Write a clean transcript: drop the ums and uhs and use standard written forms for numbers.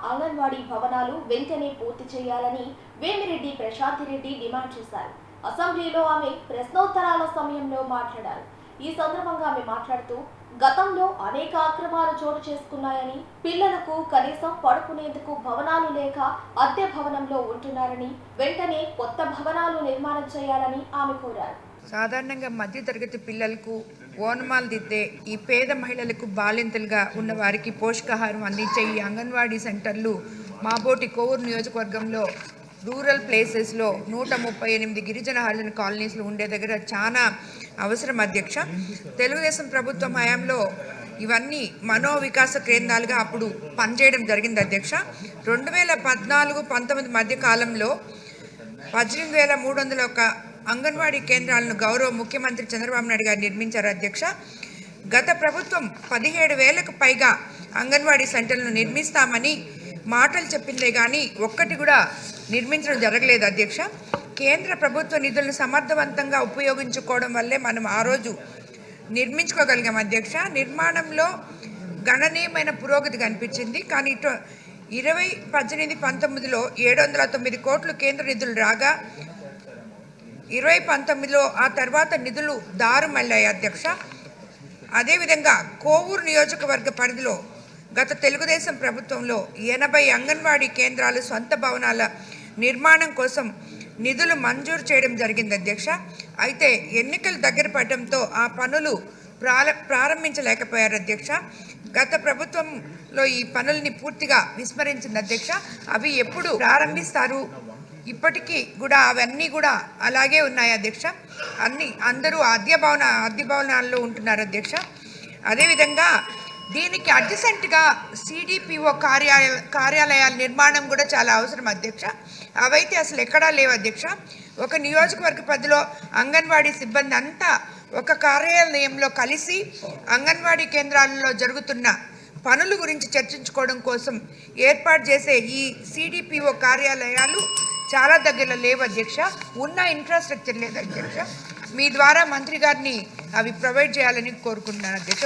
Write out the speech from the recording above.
అంగన్వాడీ భవనాలు వెంటనే పూర్తి చేయాలని వేమిరెడ్డి ప్రశాంతిరెడ్డి డిమాండ్ చేశారు. అసెంబ్లీలో ఆమె ప్రశ్నోత్తరాల సమయంలో మాట్లాడారు. ఈ సందర్భంగా ఆమె మాట్లాడుతూ గతంలో అనేక అక్రమాలు చోటు చేసుకున్నాయని, పిల్లలకు కనీసం పడుకునేందుకు భవనాలు లేక అద్దె భవనంలో ఉంటున్నారని, వెంటనే కొత్త భవనాలు నిర్మాణం చేయాలని ఆమె కోరారు. సాధారణంగా మధ్యతరగతి పిల్లలకు ఓనమాలు దిద్దే ఈ పేద మహిళలకు బాలింతలుగా ఉన్న వారికి పోషకాహారం అందించే ఈ అంగన్వాడీ సెంటర్లు మాబోటి కోవూరు నియోజకవర్గంలో రూరల్ ప్లేసెస్లో 138 గిరిజన హరిజన కాలనీస్లో ఉండే దగ్గర చాలా అవసరం అధ్యక్ష. తెలుగుదేశం ప్రభుత్వం హయాంలో ఇవన్నీ మనోవికాస కేంద్రాలుగా అప్పుడు పనిచేయడం జరిగింది అధ్యక్ష. 2014-19 మధ్య కాలంలో 18,301 అంగన్వాడీ కేంద్రాలను గౌరవ ముఖ్యమంత్రి చంద్రబాబు నాయుడు గారు నిర్మించారు అధ్యక్ష. గత ప్రభుత్వం 17,000కు పైగా అంగన్వాడీ సెంటర్లను నిర్మిస్తామని మాటలు చెప్పిందే కానీ ఒక్కటి కూడా నిర్మించడం జరగలేదు అధ్యక్ష. కేంద్ర ప్రభుత్వ నిధులను సమర్థవంతంగా ఉపయోగించుకోవడం వల్లే మనం ఆ రోజు నిర్మించుకోగలిగాం అధ్యక్ష. నిర్మాణంలో గణనీయమైన పురోగతి కనిపించింది. కానీ 2018-19లో 709 కోట్లు కేంద్ర నిధులు రాగా 2019లో ఆ తర్వాత నిధులు దారుమళ్ళాయి అధ్యక్ష. అదేవిధంగా కోవూరు నియోజకవర్గ పరిధిలో గత తెలుగుదేశం ప్రభుత్వంలో 80 అంగన్వాడీ కేంద్రాలు సొంత భవనాల నిర్మాణం కోసం నిధులు మంజూరు చేయడం జరిగింది అధ్యక్ష. అయితే ఎన్నికలు దగ్గర పడడంతో ఆ పనులు ప్రారంభించలేకపోయారు అధ్యక్ష. గత ప్రభుత్వంలో ఈ పనుల్ని పూర్తిగా విస్మరించింది అధ్యక్ష. అవి ఎప్పుడు ప్రారంభిస్తారు? ఇప్పటికీ కూడా అవన్నీ కూడా అలాగే ఉన్నాయి అధ్యక్ష. అందరూ అద్దె భవనాల్లో ఉంటున్నారు అధ్యక్ష. అదేవిధంగా దీనికి అడ్జసెంట్గా CDPO కార్యాలయాల నిర్మాణం కూడా చాలా అవసరం అధ్యక్ష. అవైతే అసలు ఎక్కడా లేవు అధ్యక్ష. ఒక నియోజకవర్గ పరిధిలో అంగన్వాడీ సిబ్బంది అంతా ఒక కార్యాలయంలో కలిసి అంగన్వాడీ కేంద్రాలలో జరుగుతున్న పనుల గురించి చర్చించుకోవడం కోసం ఏర్పాటు చేసే ఈ CDPO కార్యాలయాలు చాలా దగ్గరలో లేవు అధ్యక్ష. ఉన్న ఇన్ఫ్రాస్ట్రక్చర్ లేదు అధ్యక్ష. మీ ద్వారా మంత్రి గారిని అవి ప్రొవైడ్ చేయాలని కోరుకుంటున్నాను అధ్యక్ష.